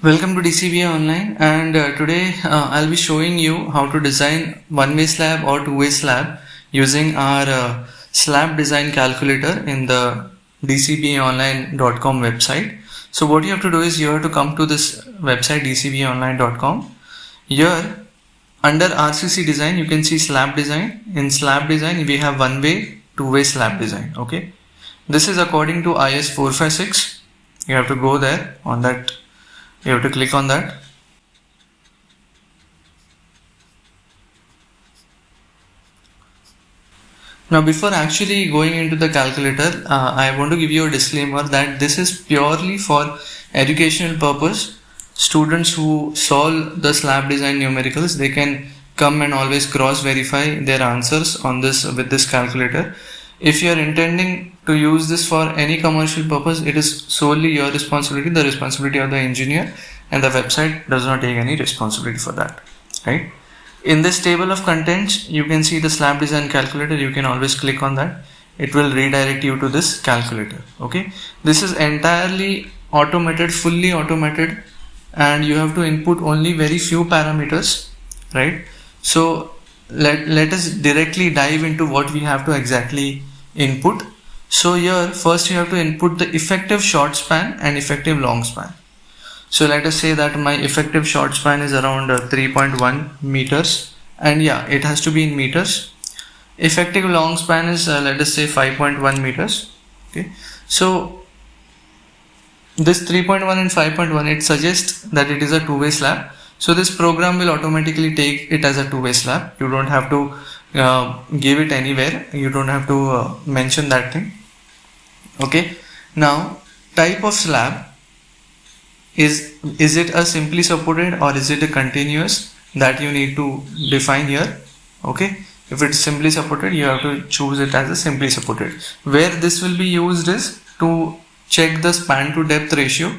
Welcome to DCBA Online, and today I'll be showing you how to design one-way slab or two-way slab using our slab design calculator in the dcbaonline.com website. So what you have to do is you have to come to this website dcbaonline.com. Here under RCC design you can see slab design. In slab design we have one-way, two-way slab design. Okay, this is according to IS 456. You have to go there on that. You have to click on that. Now before actually going into the calculator, I want to give you a disclaimer that this is purely for educational purpose. Students who solve the slab design numericals, they can come and always cross verify their answers on this with this calculator. If you are intending to use this for any commercial purpose, it is solely your responsibility, the responsibility of the engineer, and the website does not take any responsibility for that, right? In this table of contents, you can see the slab design calculator. You can always click on that. It will redirect you to this calculator. Okay, this is entirely automated, fully automated, and you have to input only very few parameters, right? So let us directly dive into what we have to exactly input. So here first you have to input the effective short span and effective long span. So let us say that my effective short span is around 3.1 meters, and yeah, it has to be in meters. Effective long span is let us say 5.1 meters. Okay, so this 3.1 and 5.1, it suggests that it is a two-way slab. So this program will automatically take it as a two-way slab. You don't have to give it anywhere. You don't have to mention that thing. Okay, now type of slab, is it a simply supported or is it a continuous, that you need to define here. Okay, if it's simply supported, you have to choose it as a simply supported. Where this will be used is to check the span to depth ratio.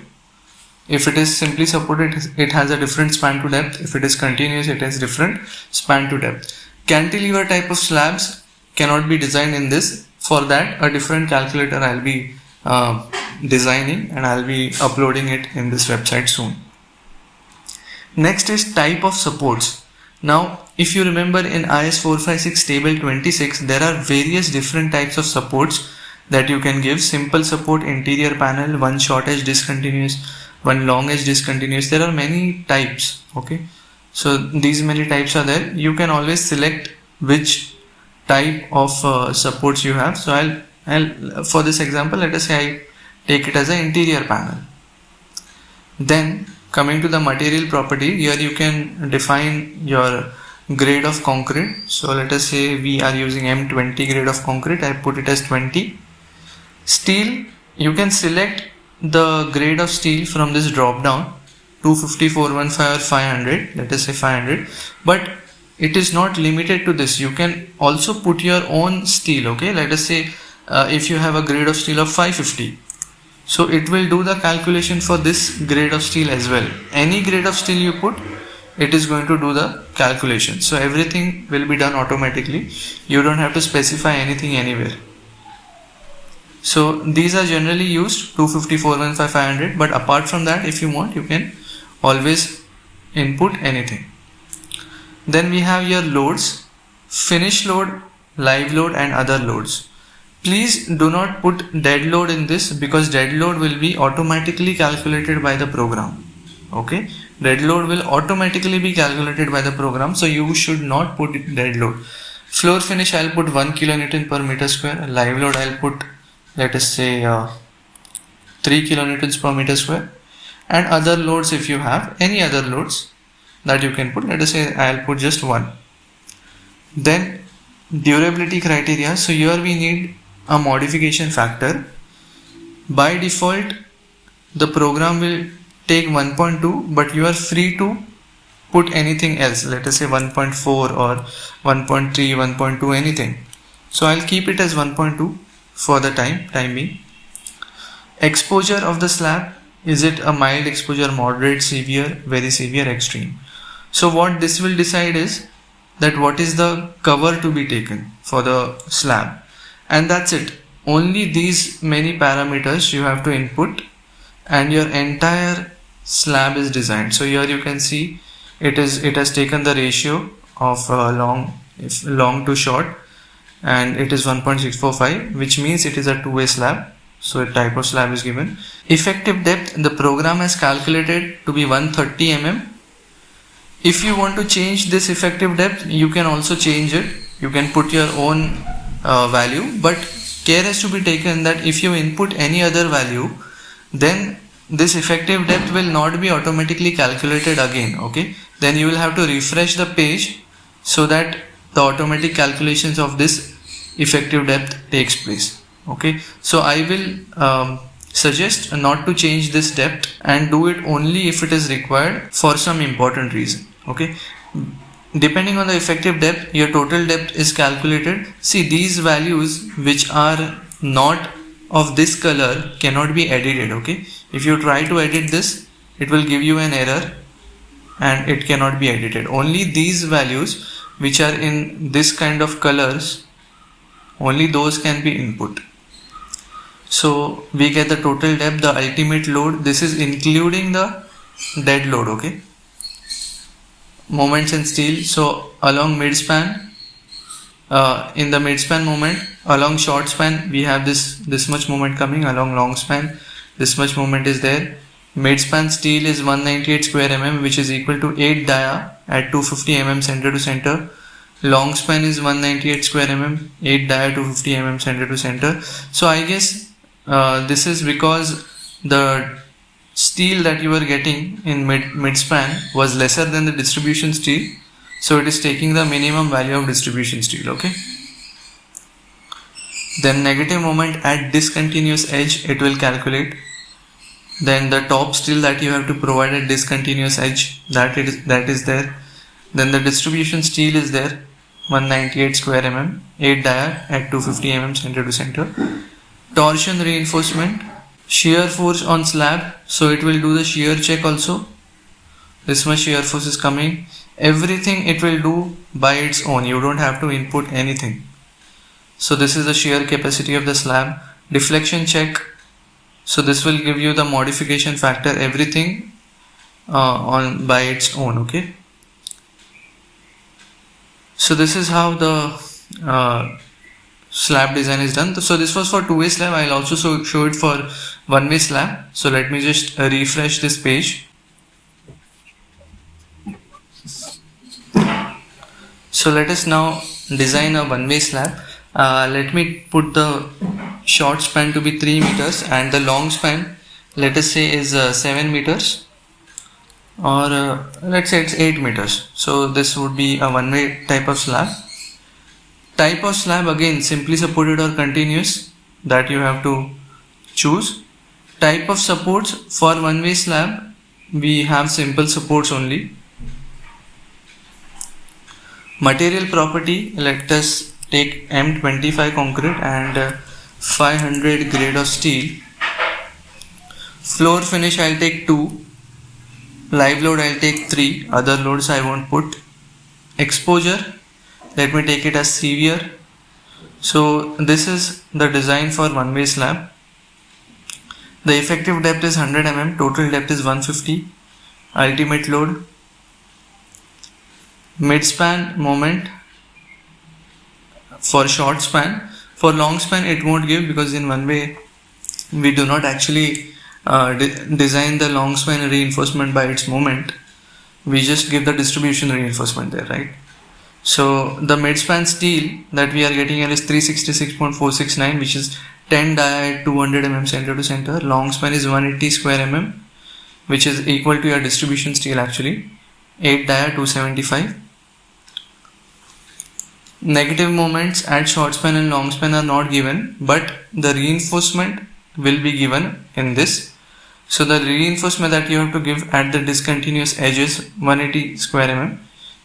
If it is simply supported, it has a different span to depth. If it is continuous, it has different span to depth. Cantilever type of slabs cannot be designed in this. For that, a different calculator I'll be designing, and I'll be uploading it in this website soon. Next is type of supports. Now if you remember, in IS 456 table 26, there are various different types of supports that you can give. Simple support, interior panel, one short edge discontinuous, one long edge discontinuous. There are many types. Okay, so these many types are there. You can always select which type of supports you have. So I'll for this example, let us say I take it as an interior panel. Then coming to the material property, here you can define your grade of concrete. So let us say we are using M20 grade of concrete. I put it as 20. Steel, you can select the grade of steel from this drop down, 250, 415 or 500. Let us say 500, but it is not limited to this. You can also put your own steel. Okay, let us say if you have a grade of steel of 550, so it will do the calculation for this grade of steel as well. Any grade of steel you put, it is going to do the calculation. So everything will be done automatically. You don't have to specify anything anywhere. So these are generally used 250, 415, 500, but apart from that, if you want, you can always input anything. Then we have your loads: finish load, live load, and other loads. Please do not put dead load in this, because dead load will be automatically calculated by the program. Okay, dead load will automatically be calculated by the program, so you should not put dead load. Floor finish, I'll put 1 kilonewton per meter square. Live load, I'll put, let us say 3 kilonewtons per meter square. And other loads, if you have any other loads that you can put, let us say I'll put just one. Then durability criteria. So here we need a modification factor. By default, the program will take 1.2, but you are free to put anything else. Let us say 1.4 or 1.3, 1.2, anything. So I'll keep it as 1.2 for the time being. Exposure of the slab, is it a mild exposure, moderate, severe, very severe, extreme? So what this will decide is that what is the cover to be taken for the slab, and that's it. Only these many parameters you have to input, and your entire slab is designed. So here you can see it has taken the ratio of long to short, and it is 1.645, which means it is a two-way slab. So a type of slab is given. Effective depth, the program has calculated to be 130 mm. If you want to change this effective depth, you can also change it. You can put your own value, but care has to be taken that if you input any other value, then this effective depth will not be automatically calculated again. Okay, then you will have to refresh the page so that the automatic calculations of this effective depth takes place. Okay, so I will suggest not to change this depth and do it only if it is required for some important reason. Okay, depending on the effective depth, your total depth is calculated. See, these values which are not of this color cannot be edited. Okay, if you try to edit this, it will give you an error and it cannot be edited. Only these values which are in this kind of colors, only those can be input. So we get the total depth, the ultimate load. This is including the dead load. Okay, moments in steel. So along mid span, in the mid span moment, along short span we have this much moment coming. Along long span, this much moment is there. Mid span steel is 198 square mm, which is equal to 8 dia at 250 mm center to center. Long span is 198 square mm, 8 dia 250 mm center to center. So I guess this is because the steel that you were getting in mid span was lesser than the distribution steel, so it is taking the minimum value of distribution steel. Okay, then negative moment at discontinuous edge it will calculate. Then the top steel that you have to provide at discontinuous edge, that is there. Then the distribution steel is there, 198 square mm, 8 dia at 250 mm center to center. Torsion reinforcement, shear force on slab, so it will do the shear check also. This much shear force is coming. Everything it will do by its own. You don't have to input anything. So this is the shear capacity of the slab. Deflection check, so this will give you the modification factor, everything on by its own. Okay, so this is how the slab design is done. So this was for two-way slab. I'll also show it for one-way slab. So let me just refresh this page. So let us now design a one-way slab. Let me put the short span to be 3 meters and the long span, let us say, is 7 meters, or let's say it's 8 meters. So this would be a one-way type of slab. Type of slab, again, simply supported or continuous, that you have to choose. Type of supports, for one-way slab we have simple supports only. Material property, let us take M25 concrete and 500 grade of steel. Floor finish I'll take 2, live load I'll take 3, other loads I won't put. Exposure, let me take it as severe. So this is the design for one-way slab. The effective depth is 100 mm, total depth is 150, ultimate load. Mid-span moment for short span. For long span it won't give, because in one way we do not actually design the long span reinforcement by its moment. We just give the distribution reinforcement there, right? So the mid-span steel that we are getting here is 366.469, which is 10 dia at 200 mm center to center. Long span is 180 square mm, which is equal to your distribution steel actually, 8 dia 275. Negative moments at short span and long span are not given, but the reinforcement will be given in this. So the reinforcement that you have to give at the discontinuous edge is 180 square mm,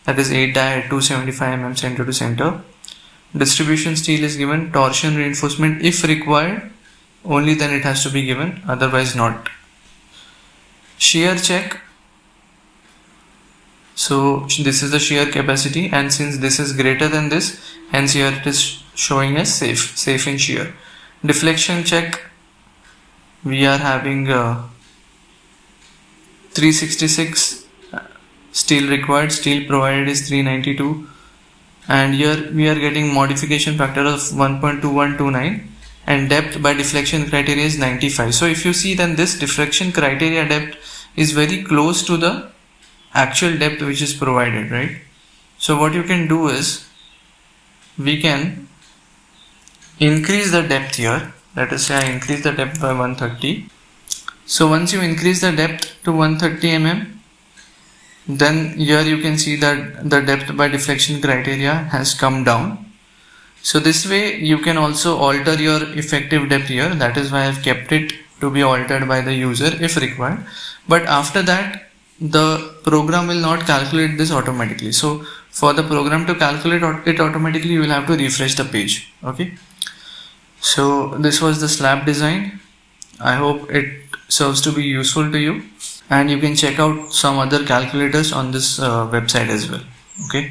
that is 8 dia at 275 mm center to center. Distribution steel is given. Torsion reinforcement, if required, only then it has to be given, otherwise not. Shear check, so this is the shear capacity, and since this is greater than this, hence here it is showing as safe in shear. Deflection check, we are having 366, steel required, steel provided is 392, and here we are getting modification factor of 1.2129 and depth by deflection criteria is 95. So if you see, then this deflection criteria depth is very close to the actual depth which is provided, right? So what you can do is, we can increase the depth here. Let us say I increase the depth by 130. So once you increase the depth to 130 mm, then here you can see that the depth by deflection criteria has come down. So this way you can also alter your effective depth here. That is why I have kept it to be altered by the user if required. But after that, the program will not calculate this automatically. So for the program to calculate it automatically, you will have to refresh the page. Okay. So this was the slab design. I hope it serves to be useful to you, and you can check out some other calculators on this website as well. Okay.